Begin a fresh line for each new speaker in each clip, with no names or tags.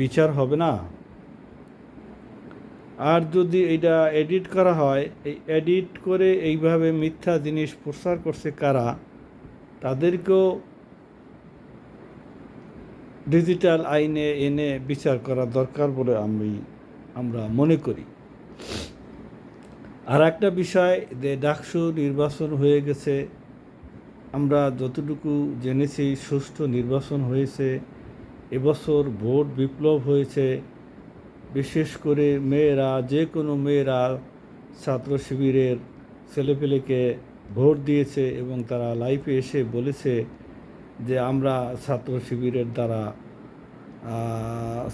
বিচার হবে না? আর যদি এটা এডিট করা হয়, এই এডিট করে এইভাবে মিথ্যা জিনিস প্রচার করছে কারা, তাদেরকেও ডিজিটাল আইনে এনে বিচার করা দরকার বলে আমরা মনে করি। আর একটা বিষয়, যে ডাকসু নির্বাচন হয়ে গেছে, আমরা যতটুকু জেনেছি সুষ্ঠু নির্বাচন হয়েছে। এবছর ভোট বিপ্লব হয়েছে। বিশেষ করে মেয়েরা, যে কোনো মেয়েরা ছাত্র শিবিরের ছেলেপেলেকে ভোট দিয়েছে এবং তারা লাইভে এসে বলেছে যে আমরা ছাত্র শিবিরের দ্বারা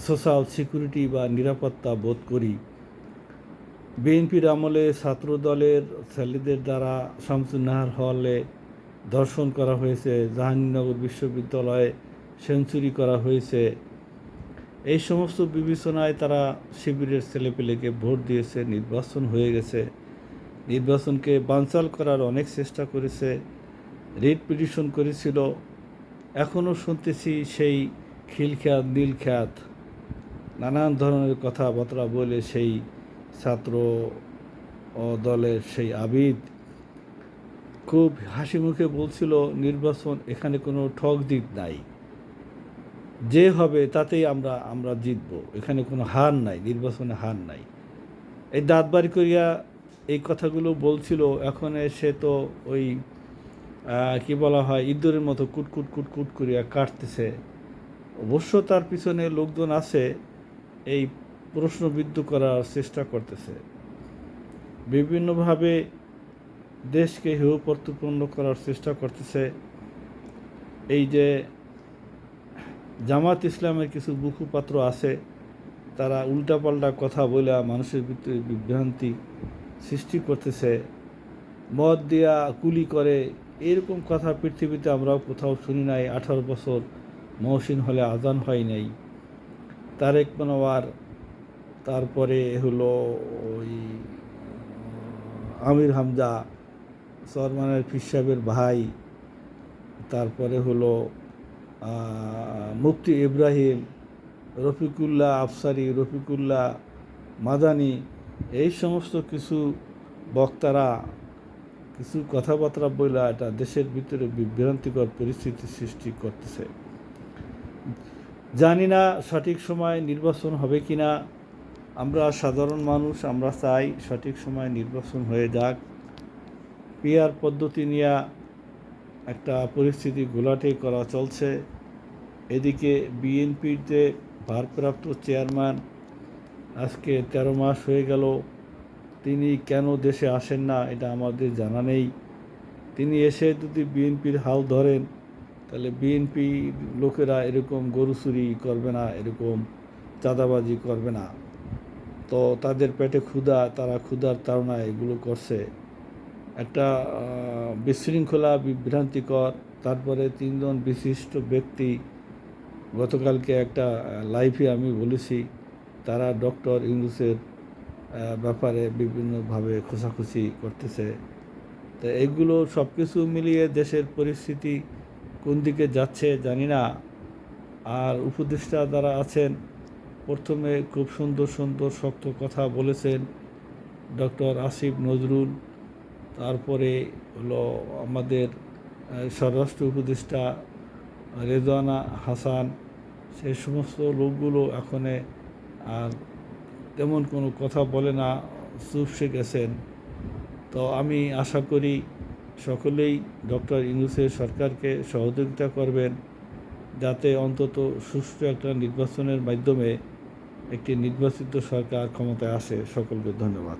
সোশ্যাল সিকিউরিটি বা নিরাপত্তা বোধ করি। বিএনপির আমলে ছাত্র দলের ছেলেদের দ্বারা শামসুন্নাহার হলে ধর্ষণ করা হয়েছে, জাহাঙ্গীরনগর বিশ্ববিদ্যালয়ে সেঞ্চুরি করা হয়েছে। এই সমস্ত বিবেচনায় তারা শিবিরের ছেলেপেলেকে ভোট দিয়েছে, নির্বাচন হয়ে গেছে। নির্বাচনকে বানচাল করার অনেক চেষ্টা করেছে, রিট পিটিশন করেছিল। এখনও শুনতেছি সেই খিলখ্যাত নীলখ্যাত নানান ধরনের কথাবার্তা বলে সেই ছাত্র দলের সেই আবিদ খুব হাসি মুখে বলছিল নির্বাচন, এখানে কোনো ঠক দিক নাই, যে হবে তাতেই আমরা জিতব, এখানে কোনো হার নাই, নির্বাচনে হার নাই। এই দাঁতবাড়ি করিয়া এই কথাগুলো বলছিল। এখন সে তো ওই কি বলা হয়, ইঁদুরের মতো কুটকুট কুটকুট করিয়া কাটতেছে। অবশ্য তার পিছনে লোকজন আছে, এই প্রশ্নবিদ্ধ করার চেষ্টা করতেছে, বিভিন্নভাবে দেশকে হেয় প্রতিপন্ন করার চেষ্টা করতেছে। এই যে জামাত ইসলামের কিছু মুখপাত্র আছে, তারা উল্টাপাল্টা কথা বলে মানুষের ভিতরে বিভ্রান্তি সৃষ্টি করতেছে, মদ দিয়া কুলি করে, এরকম কথা পৃথিবীতে আমরাও কোথাও শুনি নাই। 18 বছর মহসিন হলে আজান হয় নাই। তারেক মনোয়ার, তারপরে হলো ওই আমির হামজা, সরমানের পীর সাহেবের ভাই, তারপরে হলো মুফতি ইব্রাহিম, রফিকুল্লাহ আফসারি, রফিকুল্লাহ মাদানি, এই সমস্ত কিছু বক্তারা কিছু কথাবার্তা বলে এটা দেশের ভিতরে বিভ্রান্তিকর পরিস্থিতি সৃষ্টি করতেছে। জানি না সঠিক সময় নির্বাচন হবে কি না। আমরা সাধারণ মানুষ, আমরা চাই সঠিক সময় নির্বাচন হয়ে যাক। পিআর পদ্ধতি নিয়ে একটা পরিস্থিতি ঘোলাটে করা চলছে। এদিকে বিএনপির যে ভারপ্রাপ্ত চেয়ারম্যান, আজকে 13 মাস হয়ে গেল, তিনি কেন দেশে আসেন না এটা আমাদের জানা নেই। তিনি এসে যদি বিএনপির হাল ধরেন, তাহলে বিএনপি লোকেরা এরকম গরু চুরি করবে না, এরকম চাঁদাবাজি করবে না। তো তাদের পেটে ক্ষুধা, তারা ক্ষুধার তাড়নায় এগুলো করছে। একটা বিশৃঙ্খলা, বিভ্রান্তিকর। তারপরে 3 জন বিশিষ্ট ব্যক্তি, গতকালকে একটা লাইভে আমি বলেছি, তারা ডক্টর ইউনূসের ব্যাপারে বিভিন্নভাবে খোঁচাখুচি করতেছে। তো এগুলো সব কিছু মিলিয়ে দেশের পরিস্থিতি কোন দিকে যাচ্ছে জানি না। আর উপদেষ্টা যারা আছেন, প্রথমে খুব সুন্দর সুন্দর শক্ত কথা বলেছেন ডক্টর আসিফ নজরুল, তারপরে হলো আমাদের স্বরাষ্ট্র উপদেষ্টা রেজওয়ানা হাসান, সেই সমস্ত লোকগুলো এখন আর তেমন কোনো কথা বলে না, চুপসে গেছেন। তো আমি আশা করি সকলেই ডক্টর ইউনূসের সরকারকে সহযোগিতা করবেন, যাতে অন্তত সুষ্ঠু একটা নির্বাচনের মাধ্যমে একটি নির্বাচিত সরকার ক্ষমতায় আসে। সকলকে ধন্যবাদ।